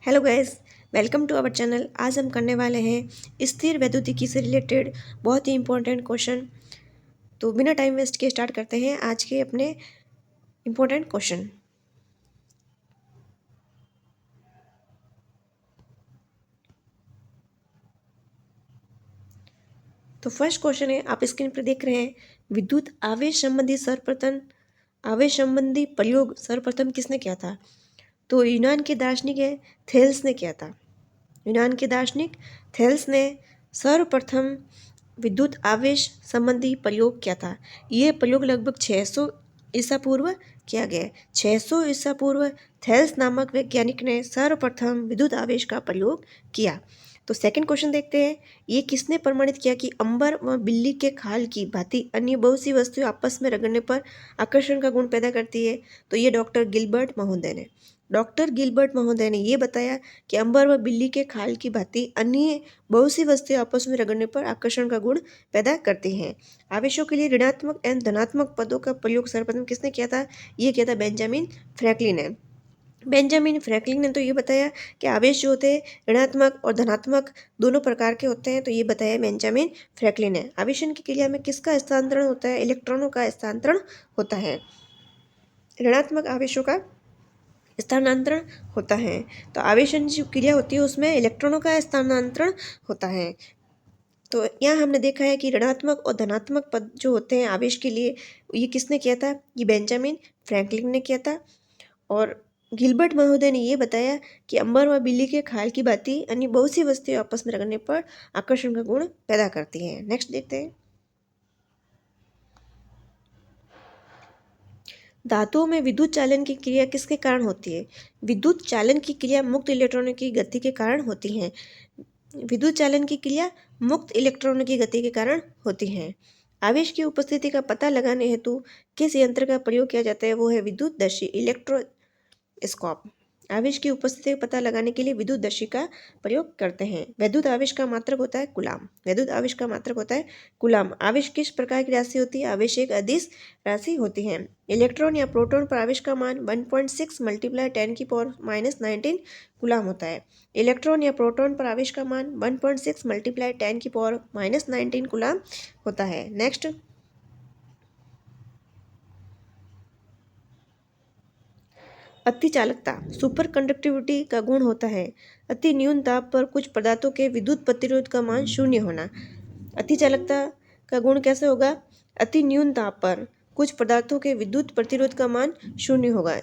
Hello guys, welcome to our channel. आज हम करने वाले हैं स्थिर वैद्युतिकी से रिलेटेड बहुत ही इंपॉर्टेंट क्वेश्चन। तो बिना टाइम वेस्ट के स्टार्ट करते हैं आज के अपने इंपॉर्टेंट क्वेश्चन। तो फर्स्ट क्वेश्चन है, आप स्क्रीन पर देख रहे हैं, विद्युत आवेश संबंधी सर्वप्रथम आवेश संबंधी प्रयोग सर्वप्रथम किसने किया था? तो यूनान के दार्शनिक है थेल्स ने किया था। यूनान के दार्शनिक थेल्स ने सर्वप्रथम विद्युत आवेश संबंधी प्रयोग किया था। ये प्रयोग लगभग 600 ईसा पूर्व किया गया। 600 ईसा पूर्व थेल्स नामक वैज्ञानिक ने सर्वप्रथम विद्युत आवेश का प्रयोग किया। तो सेकंड क्वेश्चन देखते हैं, ये किसने प्रमाणित किया कि अंबर व बिल्ली के खाल की भांति अन्य बहुत सी वस्तुएं आपस में रगड़ने पर आकर्षण का गुण पैदा करती है? तो ये डॉक्टर गिलबर्ट महोदय ने ये बताया कि अंबर व बिल्ली के खाल की भांति अन्य बहुत सी वस्तुएं आपस में रगड़ने पर आकर्षण का गुण पैदा करती हैं। आवेशों के लिए ऋणात्मक एवं धनात्मक पदों का प्रयोग सर्वप्रथम किसने किया था? ये किया था बेंजामिन फ्रैंकलिन ने। बेंजामिन फ्रैंकलिन ने तो ये बताया कि आवेश जो होते हैं ऋणात्मक और धनात्मक दोनों प्रकार के होते हैं। तो ये बताया बेंजामिन फ्रैंकलिन ने। आवेशन की क्रिया में किसका स्थानांतरण होता है? इलेक्ट्रॉनों का स्थानांतरण होता है। ऋणात्मक आवेशों का स्थानांतरण होता है। तो आवेशन जो क्रिया होती है उसमें इलेक्ट्रॉनों का स्थानांतरण होता है। तो यहाँ हमने देखा है कि ऋणात्मक और धनात्मक पद जो होते हैं आवेश के लिए, ये किसने किया था? ये बेंजामिन फ्रैंकलिन ने किया था। और गिलबर्ट महोदय ने ये बताया कि अंबर व बिल्ली के खाल की भांति अन्य बहुत सी वस्तुएं आपस में रगड़ने पर आकर्षण का गुण पैदा करती हैं। नेक्स्ट देखते हैं, धातुओं में विद्युत चालन की क्रिया किसके कारण होती है? विद्युत चालन की क्रिया मुक्त इलेक्ट्रॉनों की गति के कारण होती है। विद्युत चालन की क्रिया मुक्त इलेक्ट्रॉनों की गति के कारण होती है। आवेश की उपस्थिति का पता लगाने हेतु किस यंत्र का प्रयोग किया जाता है? वो है विद्युतदर्शी, इलेक्ट्रोस्कोप। आवेश की उपस्थिति का पता लगाने के लिए विद्युतदर्शी का प्रयोग करते हैं। वैद्युत आवेश का मात्रक होता है कूलाम। वैद्युत आवेश का मात्रक होता है कूलाम। आवेश किस प्रकार की राशि होती है? आवेश एक अदिश राशि होती है। इलेक्ट्रॉन या प्रोटॉन पर आवेश का मान 1.6 × 10⁻⁻19 कूलाम होता है। इलेक्ट्रॉन या प्रोटॉन पर आवेश का मान 1.6 × 10⁻⁻19 कूलाम होता है। नेक्स्ट, अति चालकता सुपर कंडक्टिविटी का गुण होता है। अति न्यून ताप पर कुछ पदार्थों के विद्युत प्रतिरोध का मान शून्य होना। अति चालकता का गुण कैसे होगा? अति न्यून ताप पर कुछ पदार्थों के विद्युत प्रतिरोध का मान शून्य होगा।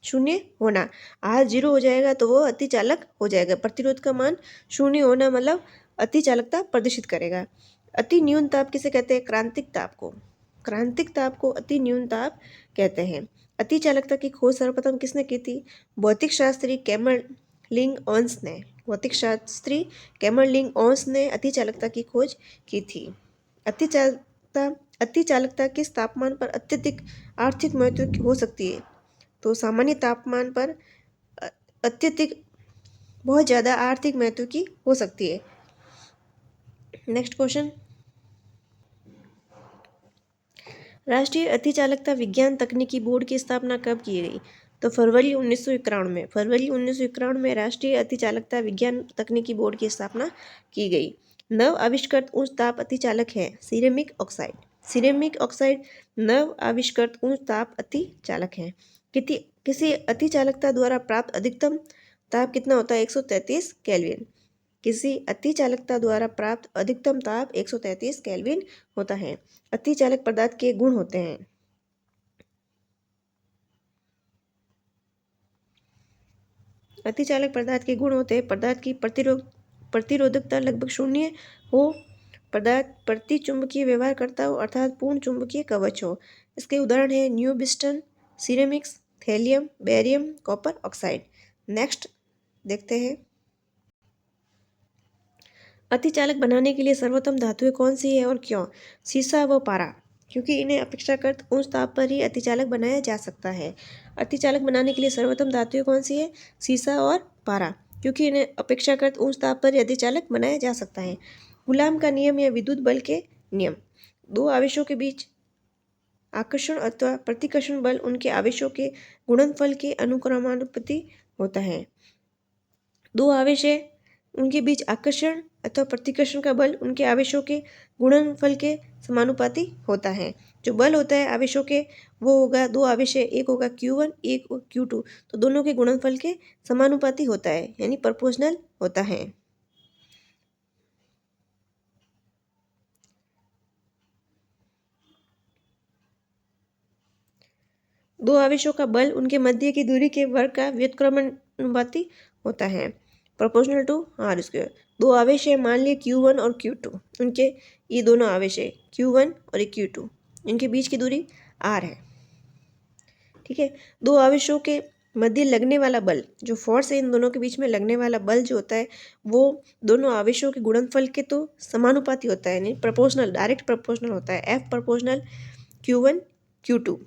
शून्य होना, R 0 हो जाएगा तो वो अति चालक हो जाएगा। प्रतिरोध का मान शून्य होना मतलब अति चालकता प्रदर्शित करेगा। अति न्यून ताप किसे कहते हैं? क्रांतिक ताप को। क्रांतिक ताप को अति न्यून ताप कहते हैं। अति चालकता की खोज सर्वप्रथम किसने की थी? भौतिक शास्त्री कैमरलिंग ओन्स ने। भौतिक शास्त्री कैमरलिंग ओन्स ने अति चालकता की खोज की थी। अति चालकता किस तापमान पर अत्यधिक आर्थिक महत्व की हो सकती है? तो सामान्य तापमान पर अत्यधिक बहुत ज़्यादा आर्थिक महत्व की हो सकती है। नेक्स्ट क्वेश्चन, राष्ट्रीय अतिचालकता विज्ञान तकनीकी बोर्ड की स्थापना कब की गई? तो फरवरी 1991 में। फरवरी 1991 में राष्ट्रीय अतिचालकता विज्ञान तकनीकी बोर्ड की स्थापना की गई। नव आविष्कृत उच्च ताप अतिचालक है सिरेमिक ऑक्साइड। सिरेमिक ऑक्साइड नव आविष्कृत उच्च ताप अतिचालक है। किसी अतिचालकता द्वारा प्राप्त अधिकतम ताप कितना होता है? 133 केल्विन। किसी अतिचालकता द्वारा प्राप्त अधिकतम ताप 133 केल्विन होता है। अतिचालक पदार्थ के गुण होते हैं, अतिचालक पदार्थ के गुण होते हैं पदार्थ की प्रतिरोधकता लगभग शून्य हो, पदार्थ प्रति चुंबकीय व्यवहार करता हो अर्थात पूर्ण चुंबकीय कवच हो। इसके उदाहरण है न्यूबिस्टन, ceramics, thallium, barium, copper oxide. Next देखते हैं, अतिचालक बनाने के लिए सर्वोत्तम धातुएं कौन सी है और क्यों? सीसा व पारा, क्योंकि इन्हें अपेक्षाकृत उच्च ताप पर ही अतिचालक बनाया जा सकता है। अतिचालक बनाने के लिए सर्वोत्तम धातुएं कौन सी है? सीसा और पारा, क्योंकि इन्हें अपेक्षाकृत उच्च ताप पर ही अतिचालक बनाया जा सकता है। कूलाम का नियम या विद्युत बल के नियम, दो आवेशों के बीच आकर्षण अथवा प्रतिकर्षण बल उनके आवेशों के गुणनफल के अनुक्रमानुपाती होता है। दो आवेश है, उनके बीच आकर्षण अथवा प्रतिकर्षण का बल उनके आवेशों के गुणनफल के समानुपाती होता है। जो बल होता है आवेशों के वो होगा, दो आवेश है, एक होगा Q1 एक Q2, तो दोनों के गुणनफल के समानुपाती होता है, यानी प्रोपोर्शनल होता है। दो आवेशों का बल उनके मध्य की दूरी के वर्ग का व्युत्क्रमानुपाती होता है, प्रोपोर्शनल टू आर स्क्वायर। दो आवेश है, मान लिए Q1 और Q2, उनके ये दोनों आवेश है Q1 और Q2, इनके बीच की दूरी R है। ठीक है, दो आवेशों के मध्य लगने वाला बल, जो फोर्स है इन दोनों के बीच में लगने वाला बल जो होता है वो दोनों आवेशों के गुणनफल के तो समानुपाती होता है, यानी प्रोपोर्शनल, डायरेक्ट प्रोपोर्शनल होता है, F प्रोपोर्शनल Q1 Q2।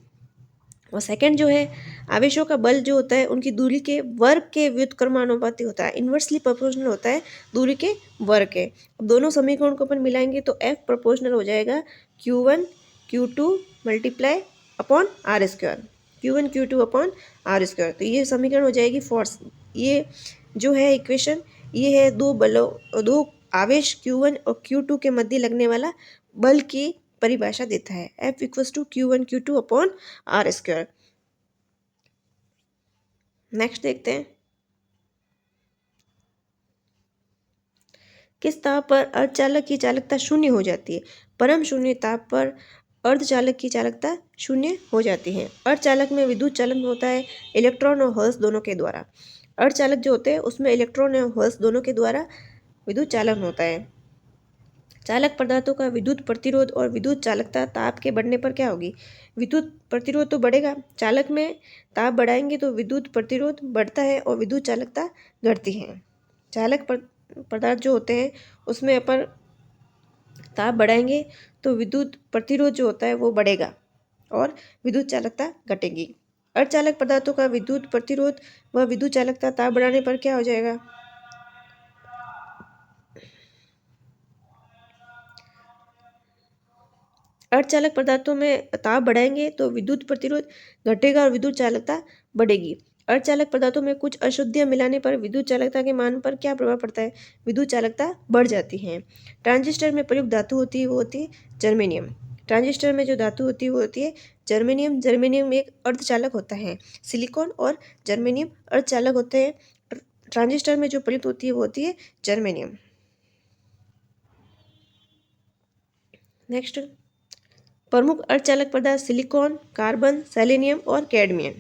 और सेकंड जो है आवेशों का बल जो होता है उनकी दूरी के वर्ग के व्युत्क्रमानुपाती होता है, इन्वर्सली प्रोपोर्शनल होता है दूरी के वर्ग के। अब दोनों समीकरण को अपन मिलाएंगे तो F प्रोपोर्शनल हो जाएगा Q1 Q2 multiply upon R square, Q1 Q2 upon R square. तो ये समीकरण हो जाएगी फोर्स, ये जो है इक्वेशन, ये है दो आवेश Q1 और Q2 के मध्य लगने वाला बल की परिभाषा देता है, F equals to Q1 Q2 upon R square. Next देखते हैं, किस ताप पर अर्धचालक की चालकता शून्य हो जाती है? परम शून्य ताप पर अर्धचालक की चालकता शून्य हो जाती है। अर्धचालक में विद्युत चालन होता है इलेक्ट्रॉन और होल्स दोनों के द्वारा। अर्धचालक जो होते हैं उसमें इलेक्ट्रॉन और होल्स दोनों के द्वारा विद्युत चालन होता है। चालक पदार्थों का विद्युत प्रतिरोध और विद्युत चालकता ताप के बढ़ने पर क्या होगी? विद्युत प्रतिरोध तो बढ़ेगा, चालक में ताप बढ़ाएंगे तो विद्युत प्रतिरोध बढ़ता है और विद्युत चालकता घटती है। चालक पदार्थ जो होते हैं उसमें अपन ताप बढ़ाएंगे तो विद्युत प्रतिरोध जो होता है वो बढ़ेगा और विद्युत चालकता घटेगी। अर्धचालक पदार्थों का विद्युत प्रतिरोध व विद्युत चालकता ताप बढ़ाने पर क्या हो जाएगा? अर्धचालक पदार्थों में ताप बढ़ाएंगे तो विद्युत प्रतिरोध घटेगा और विद्युत चालकता बढ़ेगी। अर्धचालक पदार्थों में कुछ अशुद्धियां मिलाने पर विद्युत चालकता के मान पर क्या प्रभाव पड़ता है? विद्युत चालकता बढ़ जाती है। ट्रांजिस्टर में प्रयुक्त धातु होती है वो होती है जर्मेनियम। ट्रांजिस्टर में जो धातु होती है वो होती है जर्मेनियम। जर्मेनियम एक अर्धचालक होता है। सिलिकॉन और जर्मेनियम अर्धचालक होते हैं। ट्रांजिस्टर में जो प्रयुक्त होती है वो होती है जर्मेनियम। नेक्स्ट, प्रमुख अर्धचालक पदार्थ सिलिकॉन, कार्बन, सेलेनियम और कैडमियम,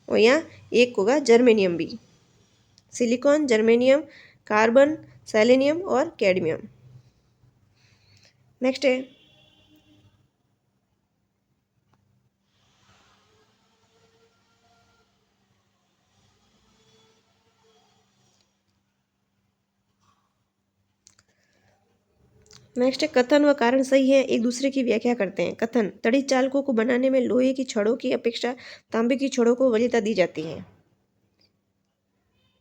और यहाँ एक होगा जर्मेनियम भी। सिलिकॉन, जर्मेनियम, कार्बन, सेलेनियम और कैडमियम। नेक्स्ट है कथन व कारण सही है, एक दूसरे की व्याख्या करते हैं। कथन, तड़ित चालकों को बनाने में लोहे की छड़ों की अपेक्षा तांबे की छड़ों को वरीयता दी जाती है।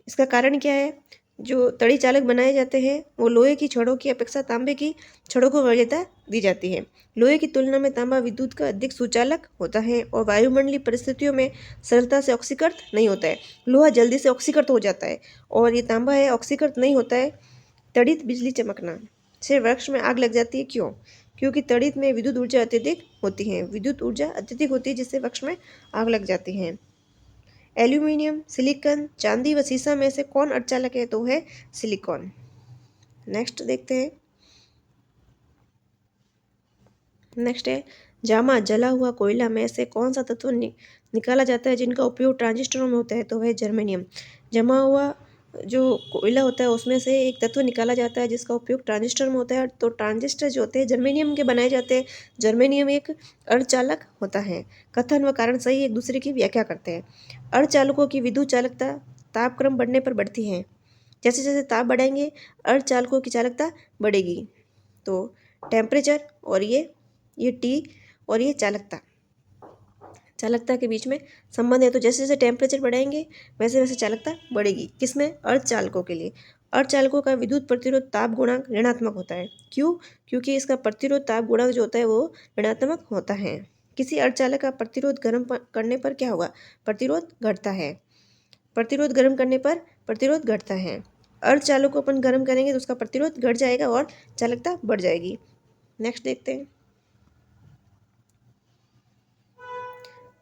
इसका कारण क्या है? जो तड़ी चालक बनाए जाते हैं वो लोहे की छड़ों की अपेक्षा तांबे की छड़ों को वरीयता दी जाती है। लोहे की तुलना में तांबा विद्युत का अधिक सुचालक होता है और वायुमंडलीय परिस्थितियों में सरलता से ऑक्सीकृत नहीं होता है। लोहा जल्दी से ऑक्सीकृत हो जाता है और ये तांबा है ऑक्सीकृत नहीं होता है। तड़ित बिजली चमकना से वृक्ष में आग लग जाती है, क्यों? क्योंकि तड़ित में विद्युत ऊर्जा अत्यधिक होती है। विद्युत ऊर्जा अत्यधिक होती है जिससे वृक्ष में आग लग जाती है। एल्यूमिनियम, सिलिकॉन, चांदी व सीसा में से कौन अर्धचालक है? तो है सिलिकॉन। नेक्स्ट देखते हैं, नेक्स्ट है जामा, जला हुआ कोयला में से कौन सा तत्व निकाला जाता है जिनका उपयोग ट्रांजिस्टरों में होता है? तो है जर्मेनियम। जमा हुआ जो कोयला होता है उसमें से एक तत्व निकाला जाता है जिसका उपयोग ट्रांजिस्टर में होता है, तो ट्रांजिस्टर जो होते हैं जर्मेनियम के बनाए जाते हैं। जर्मेनियम एक अर्धचालक होता है। कथन व कारण सही, एक दूसरे की व्याख्या करते हैं। अर्धचालकों की विद्युत चालकता तापक्रम बढ़ने पर बढ़ती है। जैसे जैसे ताप बढ़ाएंगे अर्धचालकों की चालकता बढ़ेगी। तो टेम्परेचर और ये टी और ये चालकता के बीच में संबंध है। तो जैसे जैसे टेम्परेचर बढ़ाएंगे वैसे वैसे चालकता बढ़ेगी। किसमें? अर्धचालकों के लिए। अर्धचालकों का विद्युत प्रतिरोध ताप गुणांक ऋणात्मक होता है। क्यों? क्योंकि इसका प्रतिरोध ताप गुणांक जो होता है वो ऋणात्मक होता है। किसी अर्धचालक का प्रतिरोध गर्म करने पर क्या होगा? प्रतिरोध घटता है। प्रतिरोध गर्म करने पर प्रतिरोध घटता है। अर्धचालक को अपन गर्म करेंगे तो उसका प्रतिरोध घट जाएगा और चालकता बढ़ जाएगी। नेक्स्ट देखते हैं।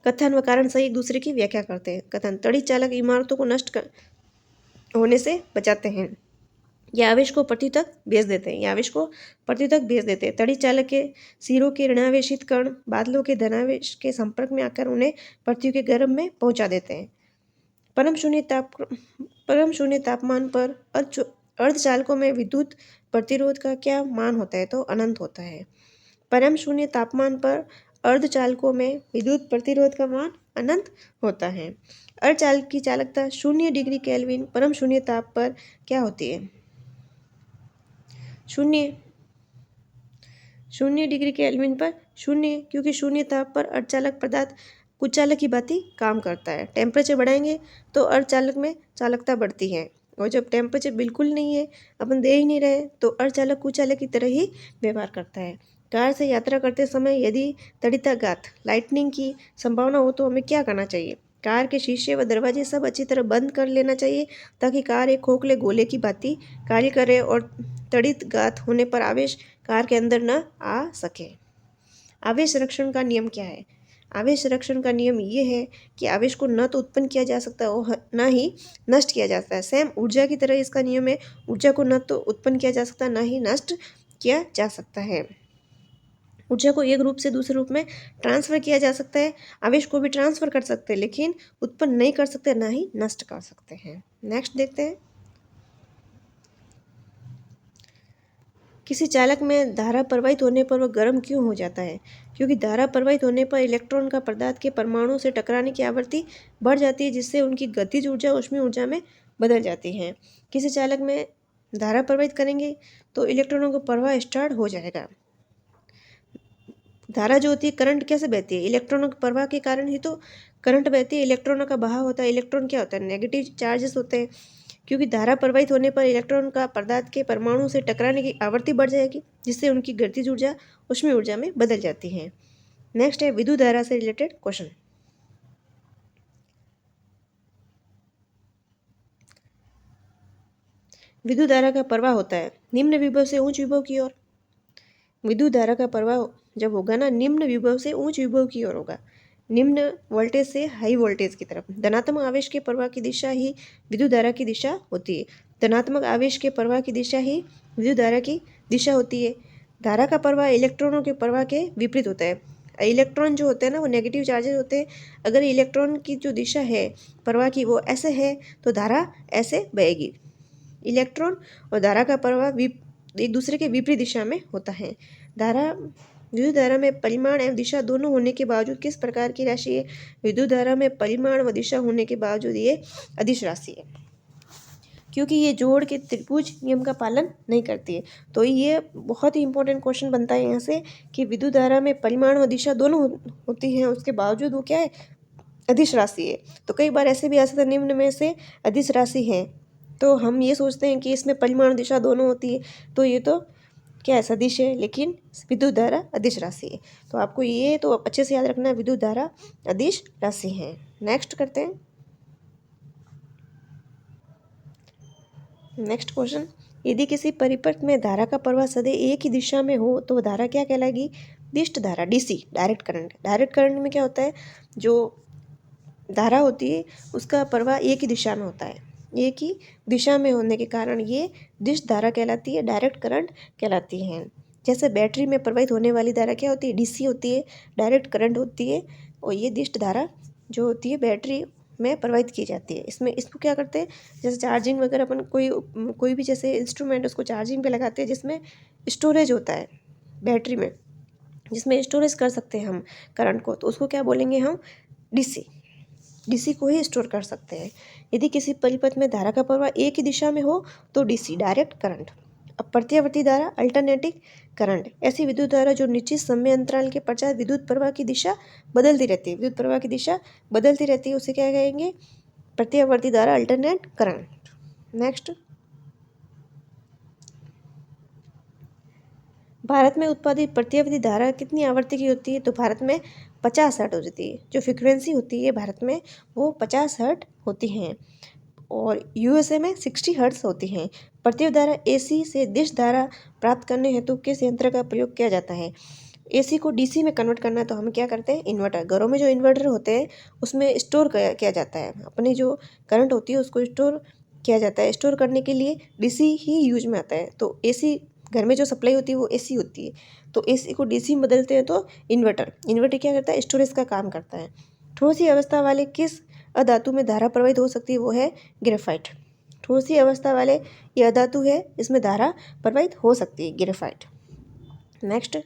कथन व कारण सही एक दूसरे की व्याख्या करते हैं। कथन, तड़ी चालक इमारतों को नष्ट होने से बचाते हैं। ये आवेश को पृथ्वी तक भेज देते हैं। ये आवेश को पृथ्वी तक भेज देते हैं। तड़ी चालक के सिरों के ऋणावेशित कण बादलों के धनावेश के संपर्क में आकर उन्हें पृथ्वी के गर्भ में पहुंचा देते हैं। परम शून्य तापमान पर अर्धचालकों में विद्युत प्रतिरोध का क्या मान होता है? तो अनंत होता है। परम शून्य तापमान पर अर्धचालकों में विद्युत प्रतिरोध का मान अनंत होता है। अर्धचालक की चालकता 0 डिग्री केल्विन परम शून्य ताप पर क्या होती है? 0 डिग्री केल्विन पर 0, क्योंकि 0 ताप पर अर्धचालक पदार्थ कुचालक की भांति काम करता है। टेम्परेचर बढ़ाएंगे तो अर्धचालक में चालकता बढ़ती है, और जब टेम्परेचर बिल्कुल नहीं है, अपन दे ही नहीं रहे, तो अर्धचालक कुचालक की तरह ही व्यवहार करता है। कार से यात्रा करते समय यदि तड़िताघात लाइटनिंग की संभावना हो तो हमें क्या करना चाहिए? कार के शीशे व दरवाजे सब अच्छी तरह बंद कर लेना चाहिए ताकि कार एक खोखले गोले की भांति कार्य करे और तड़ितघात होने पर आवेश कार के अंदर न आ सके। आवेश संरक्षण का नियम क्या है? आवेश संरक्षण का नियम ये है कि आवेश को न तो उत्पन्न किया जा सकता और न ही नष्ट किया जा सकता है। सेम ऊर्जा की तरह इसका नियम है, ऊर्जा को न तो उत्पन्न किया जा सकता न ही नष्ट किया जा सकता है। ऊर्जा को एक रूप से दूसरे रूप में ट्रांसफर किया जा सकता है। आवेश को भी ट्रांसफर कर सकते हैं, लेकिन उत्पन्न नहीं कर सकते, ना ही नष्ट कर सकते हैं। नेक्स्ट देखते हैं। किसी चालक में धारा प्रवाहित होने पर वह गर्म क्यों हो जाता है? क्योंकि धारा प्रवाहित होने पर इलेक्ट्रॉन का पदार्थ के परमाणु से टकराने की आवृत्ति बढ़ जाती है, जिससे उनकी गतिज ऊर्जा ऊष्मीय ऊर्जा में बदल जाती है। किसी चालक में धारा प्रवाहित करेंगे तो इलेक्ट्रॉनों का प्रवाह स्टार्ट हो जाएगा। धारा जो होती है, करंट कैसे बहती है? इलेक्ट्रॉनों के प्रवाह के कारण ही तो करंट बहती है। इलेक्ट्रॉनों का बहाव होता है। इलेक्ट्रॉन क्या होता है? नेगेटिव चार्जेस होते हैं। क्योंकि धारा प्रवाहित होने पर इलेक्ट्रॉन का पदार्थ के परमाणु से टकराने की आवृत्ति बढ़ जाएगी, जिससे उनकी गतिज ऊर्जा ऊष्मीय ऊर्जा में बदल जाती है। नेक्स्ट है विद्युत धारा से रिलेटेड क्वेश्चन। विद्युत धारा का प्रवाह होता है निम्न विभव से उच्च विभव की ओर। विद्युत धारा का प्रवाह जब होगा ना, निम्न विभव से उच्च विभव की ओर होगा, निम्न वोल्टेज से हाई वोल्टेज की तरफ। धनात्मक आवेश के प्रवाह की दिशा ही विद्युत धारा की दिशा होती है। धनात्मक आवेश के प्रवाह की दिशा ही विद्युत धारा की दिशा होती है। धारा का प्रवाह इलेक्ट्रॉनों के प्रवाह के विपरीत होता है। इलेक्ट्रॉन जो होते हैं ना, वो नेगेटिव चार्जेस होते हैं। अगर इलेक्ट्रॉन की जो दिशा है प्रवाह की वो ऐसे है तो धारा ऐसे बहेगी। इलेक्ट्रॉन और धारा का प्रवाह एक दूसरे के विपरीत दिशा में होता है। विद्युत धारा में परिमाण एवं दिशा दोनों होने के बावजूद किस प्रकार की राशि है? विद्युत धारा में परिमाण व दिशा होने के बावजूद ये अदिश राशि है, क्योंकि ये जोड़ के त्रिभुज नियम का पालन नहीं करती है। तो ये बहुत ही इंपॉर्टेंट क्वेश्चन बनता है यहाँ से कि विद्युत धारा में परिमाण व दिशा दोनों होती हैं, उसके बावजूद वो क्या है? अदिश राशि है। तो कई बार ऐसे भी आ सकता है निम्न में से अदिश राशि है, तो हम ये सोचते हैं कि इसमें परिमाण दिशा दोनों होती है, तो ये तो क्या है? सदिश है, लेकिन विद्युत धारा अदिश राशि है। तो आपको ये तो अच्छे से याद रखना है, विद्युत धारा अदिश राशि है। नेक्स्ट करते हैं। नेक्स्ट क्वेश्चन, यदि किसी परिपथ में धारा का प्रवाह सदैव एक ही दिशा में हो तो वह धारा क्या कहलाएगी? दिष्ट धारा, DC, direct current. Direct current में क्या होता है? जो धारा होती है उसका प्रवाह एक ही दिशा में होता है। एक ही दिशा में होने के कारण ये दिष्ट धारा कहलाती है, डायरेक्ट करंट कहलाती है। जैसे बैटरी में प्रवाहित होने वाली धारा क्या होती है? डीसी होती है, डायरेक्ट करंट होती है, और ये दिष्ट धारा जो होती है बैटरी में प्रवाहित की जाती है। इसको क्या करते हैं? जैसे चार्जिंग वगैरह अपन कोई भी जैसे इंस्ट्रूमेंट उसको चार्जिंग पे लगाते हैं, जिसमें स्टोरेज होता है बैटरी में, जिसमें स्टोरेज कर सकते हैं हम करंट को, तो उसको क्या बोलेंगे हम? डीसी को ही स्टोर कर सकते हैं। यदि किसी परिपथ में धारा का प्रवाह एक ही दिशा में हो तो डीसी, डायरेक्ट करंट। अब प्रत्यावर्ती धारा, अल्टरनेटिंग करंट, ऐसी विद्युत धारा जो निश्चित समय अंतराल के पश्चात विद्युत प्रवाह की दिशा बदलती रहती है। विद्युत प्रवाह की दिशा बदलती रहती है, उसे क्या कहेंगे? प्रत्यावर्ती धारा, अल्टरनेट करंट। नेक्स्ट, भारत में उत्पादित प्रत्यावर्ती धारा कितनी आवृत्ति की होती है? तो भारत में 50 हर्ट्ज होती है। जो फ्रीक्वेंसी होती है भारत में वो 50 हर्ट्ज होती हैं। और यूएसए में 60 हर्ट्ज होती हैं। प्रत्येक धारा एसी से डिश धारा प्राप्त करने हेतु किस यंत्र का प्रयोग किया जाता है? एसी को डीसी में कन्वर्ट करना है तो हम क्या करते हैं? इन्वर्टर। घरों में जो इन्वर्टर होते हैं उसमें स्टोर किया जाता है, अपनी जो करंट होती है उसको स्टोर किया जाता है। स्टोर करने के लिए डीसी ही यूज में आता है। तो एसी घर में जो सप्लाई होती है वो एसी होती है, तो एसी को डीसी में बदलते हैं तो इन्वर्टर क्या करता है? स्टोरेज का काम करता है। ठोसी अवस्था वाले किस अधातु में धारा प्रवाहित हो सकती है? वो है ग्रेफाइट। ठोसी अवस्था वाले ये अधातु है, इसमें धारा प्रवाहित हो सकती है, ग्रेफाइट। नेक्स्ट,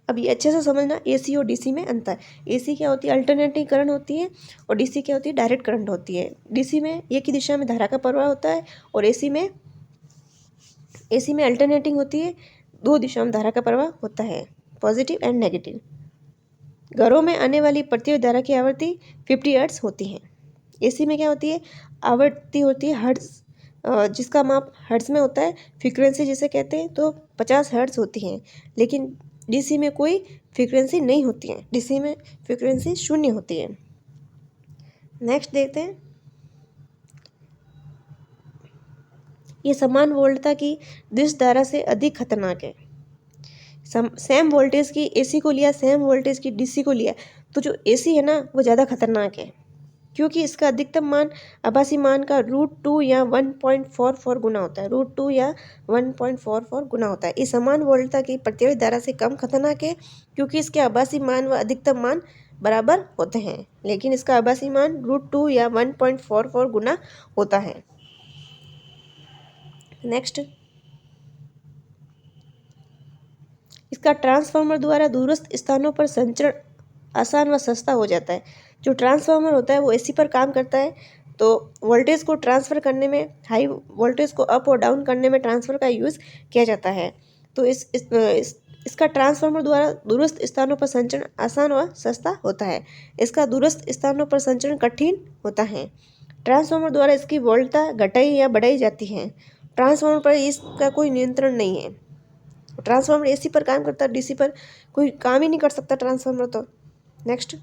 अब ये अच्छे से समझना एसी और डीसी में अंतर। एसी क्या होती है? अल्टरनेटिंग करंट होती है, और डीसी क्या होती है? डायरेक्ट करंट होती है। डीसी में एक ही दिशा में धारा का प्रवाह होता है, और एसी में अल्टरनेटिंग होती है, दो दिशाओं में धारा का प्रवाह होता है, पॉजिटिव एंड नेगेटिव। घरों में आने वाली प्रत्येक धारा की आवृत्ति 50 हर्ट्ज होती है। एसी में क्या होती है? आवृत्ति होती है हर्ट्ज, जिसका माप हर्ट्ज में होता है। फ्रीक्वेंसी जिसे कहते हैं तो 50 हर्ट्ज होती हैं। लेकिन डीसी में कोई फ्रीक्वेंसी नहीं होती है, डीसी में फ्रीक्वेंसी 0 होती है। नेक्स्ट देखते हैं, ये समान वोल्टता की डिश धारा से अधिक खतरनाक है। सेम वोल्टेज की एसी को लिया, सेम वोल्टेज की डीसी को लिया, तो जो एसी है ना वो ज़्यादा खतरनाक है, क्योंकि इसका अधिकतम मान आभासी मान का √2 या 1.44 गुना होता है। √2 या 1.44 गुना होता है। इस समान वोल्टता की प्रत्येक धारा से कम खतरनाक है, क्योंकि इसके आभासी मान व अधिकतम मान बराबर होते हैं, लेकिन इसका आभासी मान √2 या 1.44 गुना होता है। नेक्स्ट, इसका ट्रांसफार्मर द्वारा दूरस्थ स्थानों पर संचरण आसान व सस्ता हो जाता है। जो ट्रांसफार्मर होता है वो एसी पर काम करता है, तो वोल्टेज को ट्रांसफ़र करने में, हाई वोल्टेज को अप और डाउन करने में ट्रांसफ़र का यूज़ किया जाता है। तो इसका ट्रांसफार्मर द्वारा दूरस्थ स्थानों पर संचरण आसान व सस्ता होता है। इसका दूरस्थ स्थानों पर संचरण कठिन होता है। ट्रांसफार्मर द्वारा इसकी वोल्टता घटाई या बढ़ाई जाती है। ट्रांसफार्मर पर इसका कोई नियंत्रण नहीं है। ट्रांसफार्मर एसी पर काम करता है, डीसी पर कोई काम ही नहीं कर सकता ट्रांसफार्मर तो। नेक्स्ट,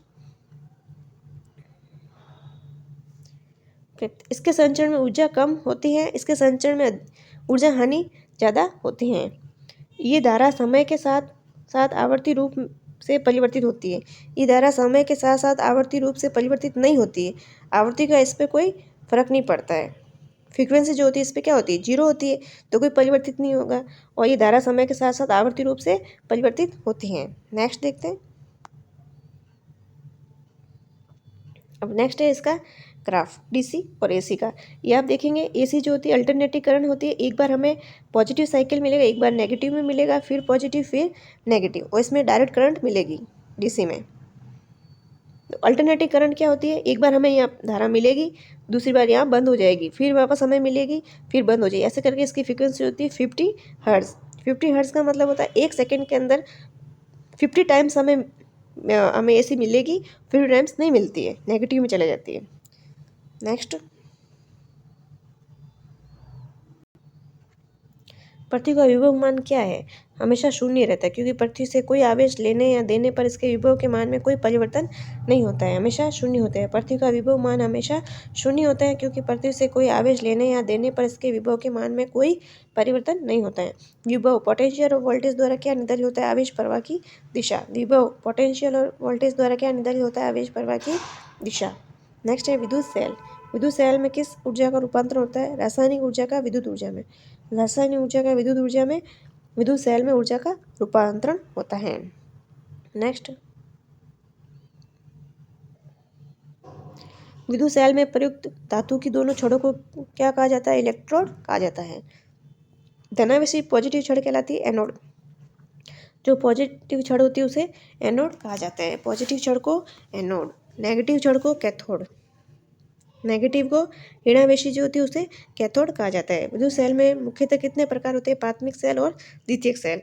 इसके संचरण में ऊर्जा कम होती है, इसके संचरण में ऊर्जा हानि ज़्यादा होती है। ये धारा समय के साथ साथ आवर्ती रूप से परिवर्तित होती है। ये धारा समय के साथ साथ आवर्ती रूप से परिवर्तित नहीं होती है। आवर्ती का इस पर कोई फर्क नहीं पड़ता है। फ्रीक्वेंसी जो होती है इस पर क्या होती है? 0 होती है, तो कोई परिवर्तित नहीं होगा। और ये धारा समय के साथ साथ आवर्ती रूप से परिवर्तित होती हैं। नेक्स्ट देखते हैं। अब नेक्स्ट है इसका ग्राफ डीसी और एसी का। ये आप देखेंगे, एसी जो होती है अल्टरनेटिव करंट होती है। एक बार हमें पॉजिटिव साइकिल मिलेगा, एक बार नेगेटिव में मिलेगा, फिर पॉजिटिव फिर नेगेटिव, और इसमें डायरेक्ट करंट मिलेगी डीसी में। तो अल्टरनेटिव करंट क्या होती है? एक बार हमें यहाँ धारा मिलेगी, दूसरी बार यहाँ बंद हो जाएगी, फिर वापस हमें मिलेगी, फिर बंद हो जाएगी। ऐसे करके इसकी फ्रीक्वेंसी होती है 50 हर्ट्ज। 50 हर्ट्ज का मतलब होता है 1 सेकेंड के अंदर 50 टाइम्स हमें एसी मिलेगी, 50 टाइम्स नहीं मिलती है, नेगेटिव में चले जाती है। नेक्स्ट, पृथ्वी का विभव मान क्या है? हमेशा शून्य रहता है, क्योंकि पृथ्वी से कोई आवेश लेने या देने पर इसके विभव के मान में कोई परिवर्तन नहीं होता है, हमेशा शून्य होता है। पृथ्वी का विभव मान हमेशा शून्य होता है, क्योंकि पृथ्वी से कोई आवेश लेने या देने पर इसके विभव के मान में कोई परिवर्तन नहीं होता है। विभव पोटेंशियल और वोल्टेज द्वारा क्या निर्धारित होता है? आवेश प्रवाह की दिशा। विभव पोटेंशियल और वोल्टेज द्वारा क्या निर्धारित होता है? आवेश प्रवाह की दिशा। नेक्स्ट है विद्युत सेल। विद्युत सेल में किस ऊर्जा का रूपांतरण होता है? रासायनिक ऊर्जा का विद्युत ऊर्जा में। रासायनिक ऊर्जा का विद्युत ऊर्जा में, विद्युत सेल में ऊर्जा का रूपांतरण होता है। नेक्स्ट, विद्युत सेल में प्रयुक्त धातु की दोनों छड़ों को क्या कहा जाता है? इलेक्ट्रोड कहा जाता है। धनावेशी पॉजिटिव छड़ कहलाती है एनोड। जो पॉजिटिव छड़ होती है उसे एनोड कहा जाता है। पॉजिटिव छड़ को एनोड, नेगेटिव छड़ को कैथोड। नेगेटिव को ऋणावेशी जो होती है उसे कैथोड कहा जाता है। विद्युत सेल में मुख्यतः कितने प्रकार होते हैं? प्राथमिक सेल और द्वितीयक सेल।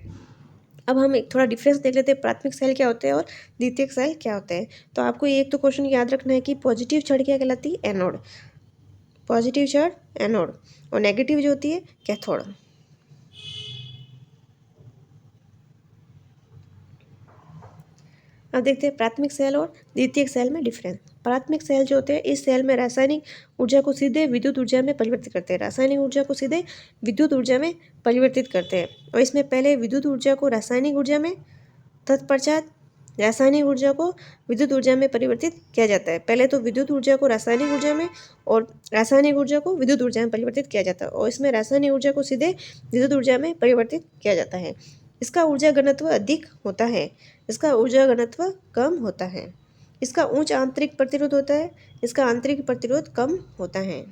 अब हम एक थोड़ा डिफरेंस देख लेते हैं, प्राथमिक सेल क्या होते हैं और द्वितीयक सेल क्या होते हैं। तो आपको एक तो क्वेश्चन याद रखना है कि पॉजिटिव छड़ क्या कहलाती है? एनोड। पॉजिटिव छड़ एनोड, और नेगेटिव जो होती है कैथोड। अब देखते हैं प्राथमिक सेल और द्वितीयक सेल में डिफरेंस। प्राथमिक सेल जो होते हैं इस सेल में रासायनिक ऊर्जा को सीधे विद्युत ऊर्जा में परिवर्तित करते हैं। रासायनिक ऊर्जा को सीधे विद्युत ऊर्जा में परिवर्तित करते हैं और इसमें पहले विद्युत ऊर्जा को रासायनिक ऊर्जा में, तत्पश्चात रासायनिक ऊर्जा को विद्युत ऊर्जा में परिवर्तित किया जाता है। पहले तो विद्युत ऊर्जा को रासायनिक ऊर्जा में और रासायनिक ऊर्जा को विद्युत ऊर्जा में परिवर्तित किया जाता है और इसमें रासायनिक ऊर्जा को सीधे विद्युत ऊर्जा में परिवर्तित किया जाता है। इसका ऊर्जा घनत्व अधिक होता है, इसका ऊर्जा घनत्व कम होता है। इसका उच्च आंतरिक प्रतिरोध होता है, इसका आंतरिक प्रतिरोध कम होता है।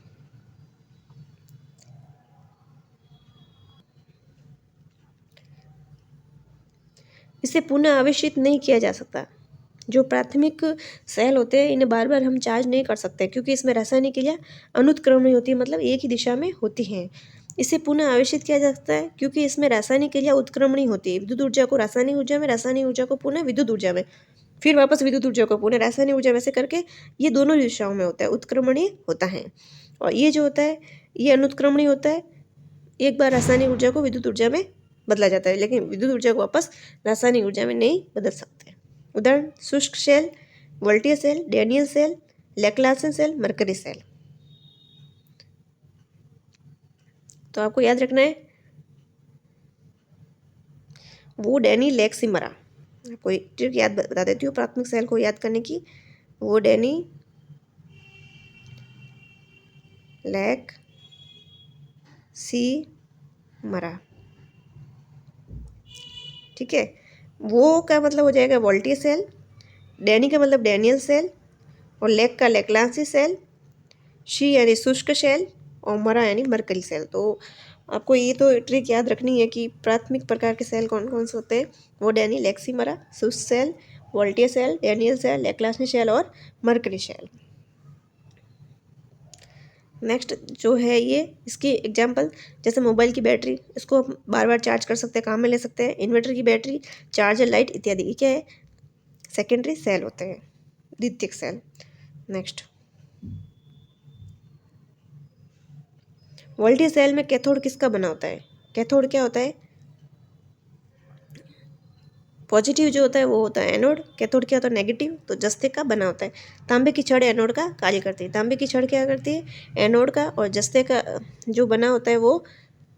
इसे पुनः आवेशित नहीं किया जा सकता। जो प्राथमिक सेल होते हैं इन्हें बार बार हम चार्ज नहीं कर सकते क्योंकि इसमें रासायनिक क्रिया अनुत्क्रमणी होती है, मतलब एक ही दिशा में होती है। इसे पुनः आवेशित किया जा सकता है क्योंकि इसमें रासायनिक क्रिया उत्क्रमणी होती है। विद्युत ऊर्जा को रासायनिक ऊर्जा में, रासायनिक ऊर्जा को पुनः विद्युत ऊर्जा में, फिर वापस विद्युत ऊर्जा को पुनः रासायनिक ऊर्जा में से करके ये दोनों दिशाओं में होता है, उत्क्रमणीय होता है। और ये जो होता है ये अनुत्क्रमणी होता है। एक बार रासायनिक ऊर्जा को विद्युत ऊर्जा में बदला जाता है, लेकिन विद्युत ऊर्जा को वापस रासायनिक ऊर्जा में नहीं बदल सकते। उदाहरण शुष्क सेल, वोल्टीय सेल, डैनियल सेल, लैप्लासियन सेल, मरकरी सेल। तो आपको याद रखना है वो डैनी लेक्सिमरा। आपको एक ट्रिक याद बता देती हूँ प्राथमिक सेल को याद करने की। वो डैनी लैक सी मरा, ठीक है। वो का मतलब हो जाएगा वोल्टीय सेल, डैनी का मतलब डैनियल सेल और लैक का लैप्लासी सेल, शी यानी शुष्क सेल और मरा यानी मरकरी सेल। तो आपको ये तो ट्रिक याद रखनी है कि प्राथमिक प्रकार के सेल कौन कौन से होते हैं। वो डैनी लेक्सिमरा, शुष्क सेल, वोल्टीय सेल, डैनियल सेल, लैप्लासी सेल और मरकरी सेल। नेक्स्ट जो है ये इसकी एग्जांपल, जैसे मोबाइल की बैटरी, इसको बार बार चार्ज कर सकते हैं, काम में ले सकते हैं। इन्वर्टर की बैटरी, चार्जर, लाइट इत्यादि, ये क्या है, सेकेंडरी सेल होते हैं, द्वितीयक सेल। नेक्स्ट वोल्टीय सेल में कैथोड किसका बना होता है। कैथोड क्या होता है, पॉजिटिव जो होता है वो होता है एनोड, कैथोड क्या होता है नेगेटिव, तो जस्ते का बना होता है। तांबे की छड़ एनोड का कार्य करती है, तांबे की छड़ क्या करती है एनोड का, और जस्ते का जो बना होता है वो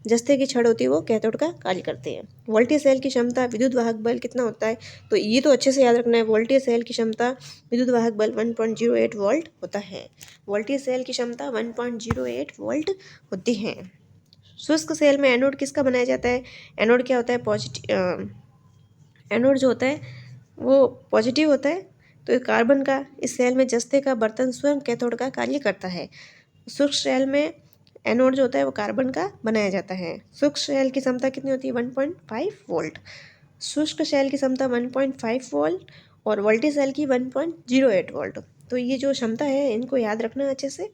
जस्ते की छड़ होती है वो कैथोड का कार्य करती है। वोल्टीय सेल की क्षमता, विद्युत वाहक बल कितना होता है, तो ये तो अच्छे से याद रखना है। वोल्टीय सेल की क्षमता विद्युत वाहक बल 1.08 वोल्ट होता है। वोल्टीय सेल की क्षमता 1.08 वोल्ट होती है। शुष्क सेल में एनोड किसका बनाया जाता है, एनोड क्या होता है पॉजिटिव, एनोड जो होता है वो पॉजिटिव होता है, तो कार्बन का इस सेल में जस्ते का बर्तन स्वयं कैथोड का कार्य करता है। शुष्क सेल में एनोड जो होता है वो कार्बन का बनाया जाता है। शुष्क सेल की क्षमता कितनी होती है 1.5 वोल्ट, शुष्क सेल की क्षमता 1.5 वोल्ट और वोल्टी सेल की 1.08 वोल्ट। तो ये जो क्षमता है इनको याद रखना है अच्छे से।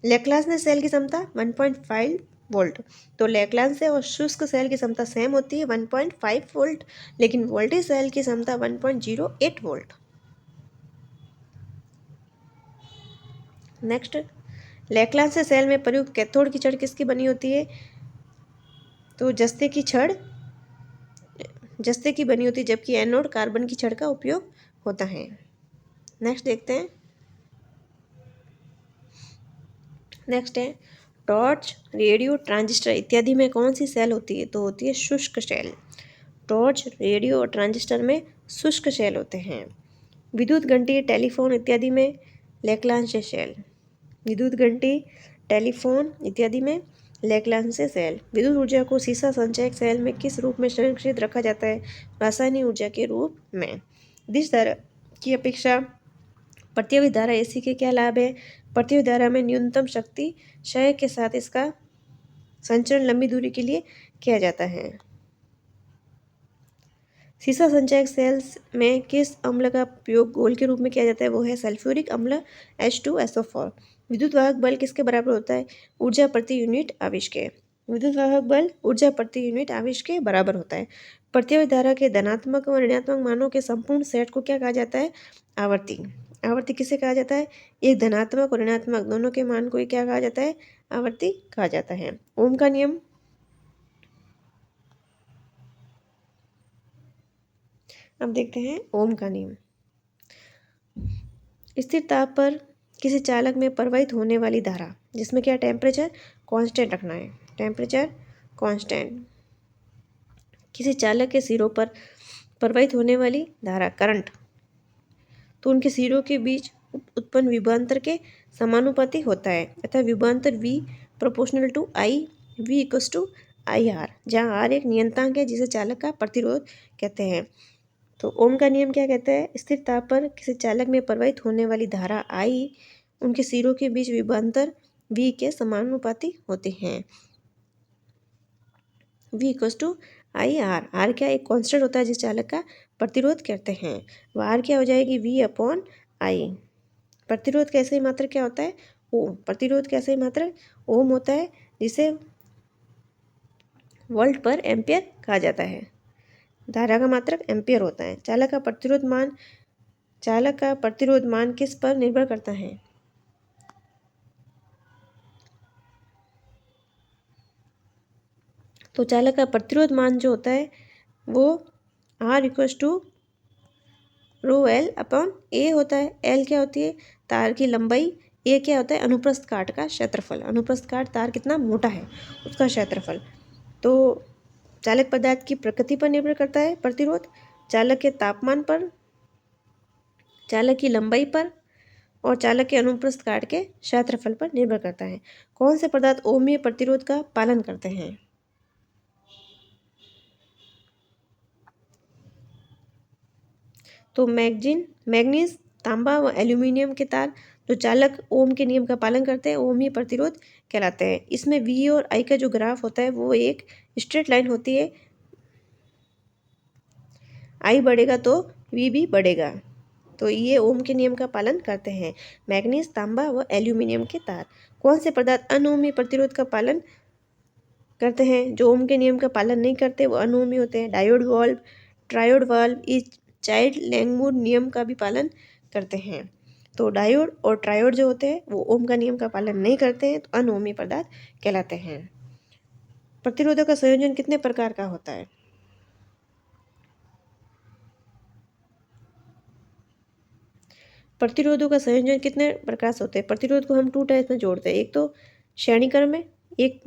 लेक्लांस सेल की क्षमता 1.5 वोल्ट, तो लेक्लांस और शुष्क सेल की क्षमता सेम होती है 1.5 वोल्ट, लेकिन वोल्टी सेल की क्षमता 1.08 वोल्ट। नेक्स्ट लेक्लांस सेल में प्रयुक्त कैथोड की छड़ किसकी बनी होती है, तो जस्ते की छड़ जस्ते की बनी होती है, जबकि एनोड कार्बन की छड़ का उपयोग होता है। नेक्स्ट देखते हैं, नेक्स्ट है टॉर्च, रेडियो, ट्रांजिस्टर इत्यादि में कौन सी सेल होती है, तो होती है शुष्क सेल। टॉर्च, रेडियो और ट्रांजिस्टर में शुष्क सेल होते हैं। विद्युत घंटी, टेलीफोन इत्यादि में लेक्लांश सेल। विद्युत घंटी, टेलीफोन इत्यादि में लेक्लांश सेल। विद्युत ऊर्जा को सीसा संचयक सेल में किस रूप में संरक्षित रखा जाता है, रासायनिक ऊर्जा के रूप में। विद्युत धारा की अपेक्षा प्रत्यवि धारा एसी के क्या लाभ है, प्रत्यवि धारा में न्यूनतम शक्ति क्षय के साथ इसका संचरण लंबी दूरी के लिए किया जाता है। सीसा संचयक सेल्स में किस अम्ल का प्रयोग घोल के रूप में किया जाता है, वो है सल्फ्यूरिक अम्ल H2SO4। विद्युत वाहक बल किसके बराबर होता है, ऊर्जा प्रति यूनिट आवेश के। विद्युत वाहक बल ऊर्जा प्रति यूनिट आवेश के बराबर होता है। प्रत्यवि धारा के धनात्मक और ऋणात्मक मानों के संपूर्ण सेट को क्या कहा जाता है, आवर्ती। आवर्ती किसे कहा जाता है, एक धनात्मक और ऋणात्मक दोनों के मान को क्या कहा जाता है, आवर्ती कहा जाता है। ओम का नियम, अब देखते हैं ओम का नियम। स्थिर ताप पर किसी चालक में प्रवाहित होने वाली धारा, जिसमें क्या टेम्परेचर कांस्टेंट रखना है, टेम्परेचर कांस्टेंट। किसी चालक के सिरों पर प्रवाहित होने वाली धारा करंट, तो उनके सिरों के बीच उत्पन्न विभवांतर के समानुपाती होता है, अतः विभवांतर V proportional to I, V equals to I R, जहाँ आर एक नियंतांक है जिसे चालक का प्रतिरोध कहते हैं। तो ओम का नियम क्या कहता है, स्थिर ताप पर किसी चालक में प्रवाहित होने वाली धारा आई उनके सिरों के बीच विभवांतर V के समानुपाती होते हैं। V equals to I R, R क्या एक कांस्टेंट होता है जिस चालक का प्रतिरोध कहते हैं, वह आर क्या हो जाएगी V अपॉन आई। प्रतिरोध का ऐसे ही मात्रक क्या होता है, ओम। प्रतिरोध का ऐसे ही मात्रक ओम होता है, जिसे वोल्ट पर एम्पियर कहा जाता है। धारा का मात्रक एम्पियर होता है। चालक का प्रतिरोध मान किस पर निर्भर करता है, तो चालक का प्रतिरोध मान जो होता है वो R equals to rho L upon A होता है। एल क्या होती है, तार की लंबाई, ए क्या होता है, अनुप्रस्थ काट का क्षेत्रफल। अनुप्रस्थ काट तार कितना मोटा है उसका क्षेत्रफल। तो चालक पदार्थ की प्रकृति पर निर्भर करता है प्रतिरोध, चालक के तापमान पर, चालक की लंबाई पर और चालक के अनुप्रस्थ काट के क्षेत्रफल पर निर्भर करता है। कौन से पदार्थ ओमीय प्रतिरोध का पालन करते हैं, तो मैग्नीज, तांबा व एल्यूमिनियम के तार जो चालक ओम के नियम का पालन करते हैं ओमीय प्रतिरोध कहलाते हैं। इसमें V और I का जो ग्राफ होता है वो एक स्ट्रेट लाइन होती है, I बढ़ेगा तो V भी बढ़ेगा, तो ये ओम के नियम का पालन करते हैं। मैग्नीज, तांबा व एल्यूमिनियम के तार। कौन से पदार्थ अनोमीय प्रतिरोध का पालन करते हैं, जो ओम के नियम का पालन नहीं करते वो अनोमीय होते हैं। डायोड वाल्व, ट्रायोड वाल्व इस चाइल्ड लैंगमुर नियम का भी पालन करते हैं। तो डायोड और ट्रायोड जो होते हैं वो ओम का नियम का पालन नहीं करते हैं, तो अनोमीय पदार्थ कहलाते हैं। प्रतिरोधों का संयोजन कितने प्रकार का होता है, प्रतिरोधों का संयोजन कितने प्रकार से होते हैं। प्रतिरोध को हम 2 टाइप में जोड़ते हैं, एक तो श्रेणी क्रम में, एक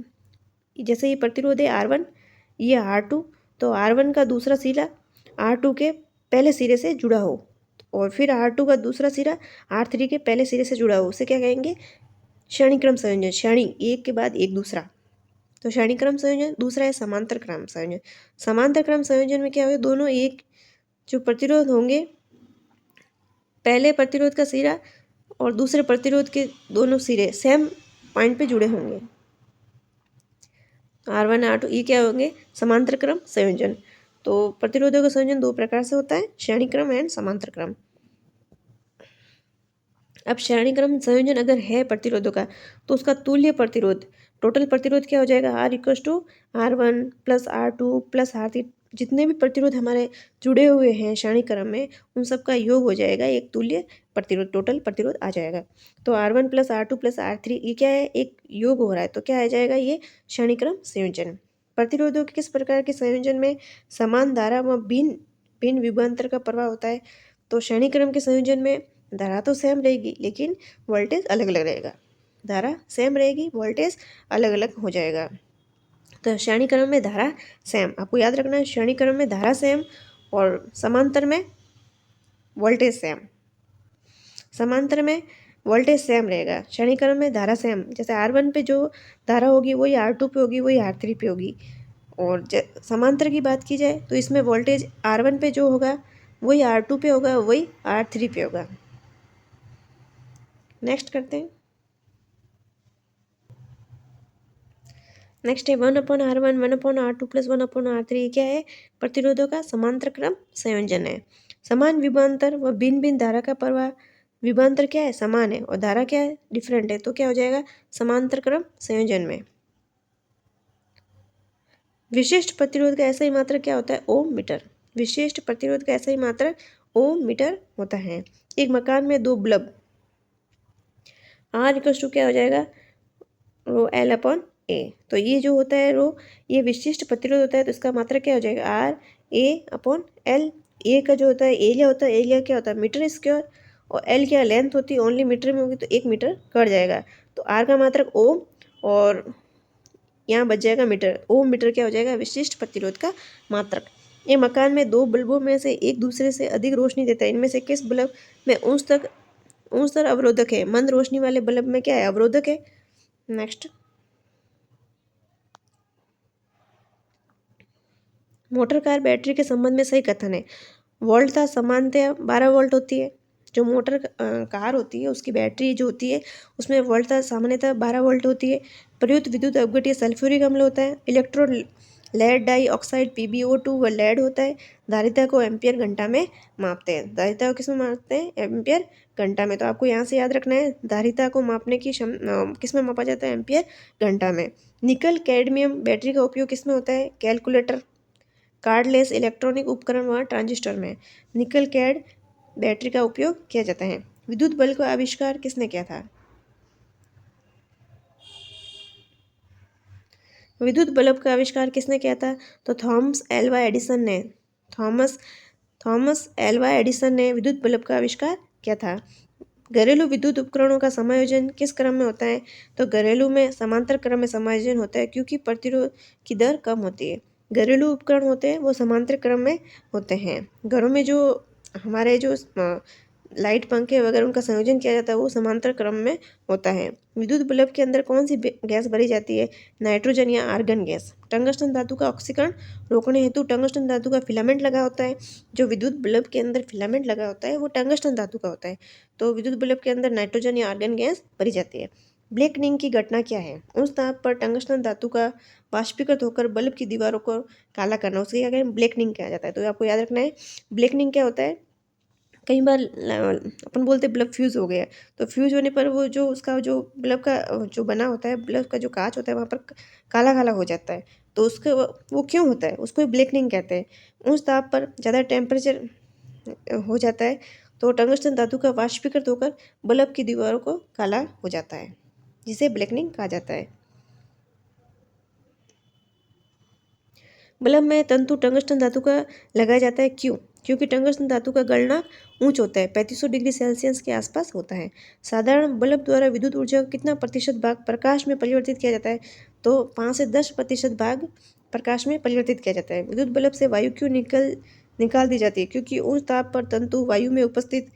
जैसे ये प्रतिरोध है R1, ये R2, तो R1 का दूसरा सिरा R2 के पहले सिरे से जुड़ा हो, और फिर R2 का दूसरा सिरा R3 के पहले सिरे से जुड़ा हो, उसे क्या कहेंगे, श्रेणी क्रम संयोजन। श्रेणी एक के बाद एक दूसरा, तो श्रेणी क्रम संयोजन। दूसरा है समांतर क्रम संयोजन। समांतर क्रम संयोजन में क्या होगा, दोनों एक जो प्रतिरोध होंगे, पहले प्रतिरोध का सिरा और दूसरे प्रतिरोध के दोनों सिरे सेम पॉइंट पे जुड़े होंगे, R1 R2, ये क्या होंगे, समांतर क्रम संयोजन। तो प्रतिरोधों का संयोजन 2 प्रकार से होता है, श्रेणी क्रम एंड समांतर क्रम। अब श्रेणी क्रम संयोजन अगर है प्रतिरोधों का, तो उसका तुल्य प्रतिरोध, टोटल प्रतिरोध क्या हो जाएगा, R equals to R1 plus R2 plus R3, जितने भी प्रतिरोध हमारे जुड़े हुए हैं श्रेणी क्रम में उन सब का योग हो जाएगा, एक तुल्य प्रतिरोध, टोटल प्रतिरोध आ जाएगा। तो R1 plus R2 plus R3 ये क्या है, एक योग हो रहा है, तो क्या आ जाएगा, ये श्रेणी क्रम संयोजन। प्रतिरोधों के किस प्रकार के संयोजन में समान धारा व भिन्न विभवांतर का प्रवाह होता है, तो श्रेणी क्रम के संयोजन में धारा तो सेम रहेगी लेकिन वोल्टेज अलग अलग रहेगा। धारा सेम रहेगी, वोल्टेज अलग अलग हो जाएगा। तो श्रेणी क्रम में धारा सेम, आपको याद रखना है, श्रेणी क्रम में धारा सेम और समांतर में वोल्टेज सेम। समांतर में वोल्टेज सेम रहेगा, श्रेणी क्रम में धारा सेम, जैसे R1 पे जो धारा होगी वही R2 पे होगी, वही R3 पे होगी। और समांतर की बात की जाए तो इसमें वोल्टेज R1 पे जो होगा वही R2 पे होगा, वही R3 पे होगा। नेक्स्ट करते हैं, नेक्स्ट है 1/R1 1/R2 प्लस 1/R3, क्या है, प्रतिरोधों का समांतर क्रम संयोजन है। समान विभवांतर व भिन्न भिन्न धारा का प्रवाह, विभवांतर क्या है, समान है और धारा क्या है, डिफरेंट है, तो क्या हो जाएगा, समांतर क्रम संयोजन में। विशिष्ट प्रतिरोध का ऐसा ही मात्रक क्या होता है, ओम मीटर। विशिष्ट प्रतिरोध का ऐसा ही मात्रक ओम मीटर होता है। एक मकान में 2 बल्ब, R इक्वल्स टू क्या हो जाएगा, रो एल अपॉन ए, तो ये जो होता है रो, ये विशिष्ट प्रतिरोध होता है, तो इसका मात्रक क्या हो जाएगा, R A अपॉन एल। ए का जो होता है एरिया होता है, एरिया क्या होता है, मीटर स्क्वायर, और एल क्या लेंथ होती है, ओनली मीटर में होगी तो 1 मीटर कट जाएगा। तो आर का मात्रक ओम और यहाँ बच जाएगा मीटर। ओम मीटर क्या हो जाएगा, विशिष्ट प्रतिरोध का मात्रक। ये मकान में 2 बल्बों में से एक दूसरे से अधिक रोशनी देता है, इनमें से किस बल्ब में ऊंच स्तर अवरोधक है। मंद रोशनी वाले बल्ब में क्या है, अवरोधक है। नेक्स्ट, मोटर कार बैटरी के संबंध में सही कथन है। वोल्टता सामान्यतः 12 वोल्ट होती है। जो मोटर कार होती है उसकी बैटरी जो होती है उसमें वोल्टता सामान्यतः 12 वोल्ट होती है। प्रयुक्त विद्युत अपघट्य सल्फ्यूरिक अम्ल होता है। Electro lead die oxide PbO2 व लेड होता है। धारिता को एम्पियर घंटा में मापते हैं। धारिता को किस में मापते हैं, एम्पियर घंटा में। तो आपको यहाँ से याद रखना है, धारिता को मापने की किस में मापा जाता है, एम्पियर घंटा में। निकल कैडमियम बैटरी का उपयोग किस में होता है, कैलकुलेटर, कार्डलेस इलेक्ट्रॉनिक उपकरण व ट्रांजिस्टर में निकल कैड बैटरी का उपयोग किया जाता है। विद्युत बल्ब का आविष्कार किसने किया था। विद्युत बल्ब का आविष्कार किसने किया था, तो थॉमस एल्वा एडिसन ने। थॉमस एल्वा एडिसन ने विद्युत बल्ब का आविष्कार किया था। घरेलू विद्युत उपकरणों का समायोजन किस क्रम में होता है, तो घरेलू में समांतर क्रम में समायोजन होता है, क्योंकि प्रतिरोध की दर कम होती है। घरेलू उपकरण होते हैं वो समांतर क्रम में होते हैं। घरों में जो हमारे जो लाइट पंखे वगैरह उनका संयोजन किया जाता है वो समांतर क्रम में होता है। विद्युत बल्ब के अंदर कौन सी गैस भरी जाती है, नाइट्रोजन या आर्गन गैस। टंगस्टन धातु का ऑक्सीकरण रोकने हेतु टंगस्टन धातु का फिलामेंट लगा होता है। जो विद्युत बल्ब के अंदर फिलामेंट लगा होता है वो टंगस्टन धातु का होता है। तो विद्युत बल्ब के अंदर नाइट्रोजन या आर्गन गैस भरी जाती है। ब्लैकनिंग की घटना क्या है, उस ताप पर टंगस्टन धातु का वाष्पीकृत होकर बल्ब की दीवारों को काला करना, उसके क्या कहें, ब्लैकनिंग कहा जाता है। तो आपको याद रखना है ब्लैकनिंग क्या होता है। कई बार अपन बोलते हैं बल्ब फ्यूज़ हो गया, तो फ्यूज़ होने पर वो जो उसका जो बल्ब का जो बना होता है, बल्ब का जो कांच होता है वहाँ पर काला काला हो जाता है। तो उसका वो क्यों होता है, उसको ब्लैकनिंग कहते हैं। उस ताप पर ज़्यादा टेम्परेचर हो जाता है तो टंगस्टन धातु का वाष्पीकृत होकर बल्ब की दीवारों को काला हो जाता है, जिसे ब्लैकनिंग कहा जाता है। बल्ब में तंतु टंगस्टन धातु का लगाया जाता है, क्यों, क्योंकि टंगस्टन धातु का गलनांक ऊंच होता है, 3500 डिग्री सेल्सियस के आसपास होता है। साधारण बल्ब द्वारा विद्युत ऊर्जा का कितना प्रतिशत भाग प्रकाश में परिवर्तित किया जाता है, तो 5 से 10% भाग प्रकाश में परिवर्तित किया जाता है। विद्युत बल्ब से वायु क्यों निकाल दी जाती है, क्योंकि उच्च ताप पर तंतु वायु में उपस्थित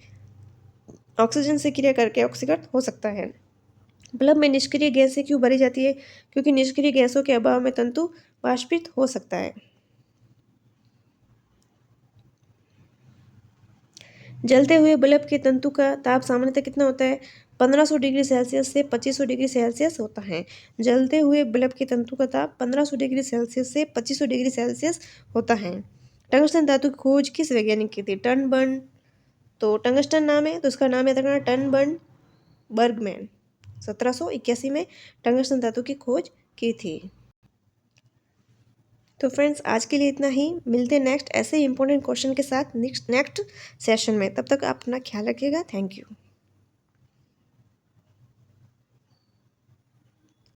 ऑक्सीजन से क्रिया करके ऑक्सीकृत हो सकता है। बल्ब में निष्क्रिय गैसें क्यों भरी जाती है, क्योंकि निष्क्रिय गैसों के अभाव में तंतु वाष्पित हो सकता है। जलते हुए बल्ब के तंतु का ताप सामान्यतः कितना होता है, 1500 डिग्री सेल्सियस से 2500 डिग्री सेल्सियस होता है। जलते हुए बल्ब के तंतु का ताप 1500 डिग्री सेल्सियस से 2500 डिग्री सेल्सियस होता है। टंगस्टन धातु की खोज किस वैज्ञानिक की थी, टर्नबर्न। तो टंगस्टन नाम है तो उसका नाम याद रखना, टर्नबर्न बर्गमैन। 1781 में टंगस्टन धातु की खोज की थी। तो फ्रेंड्स आज के लिए इतना ही, मिलते हैं नेक्स्ट ऐसे ही इंपॉर्टेंट क्वेश्चन के साथ नेक्स्ट सेशन में। तब तक आप अपना ख्याल रखिएगा। Thank you.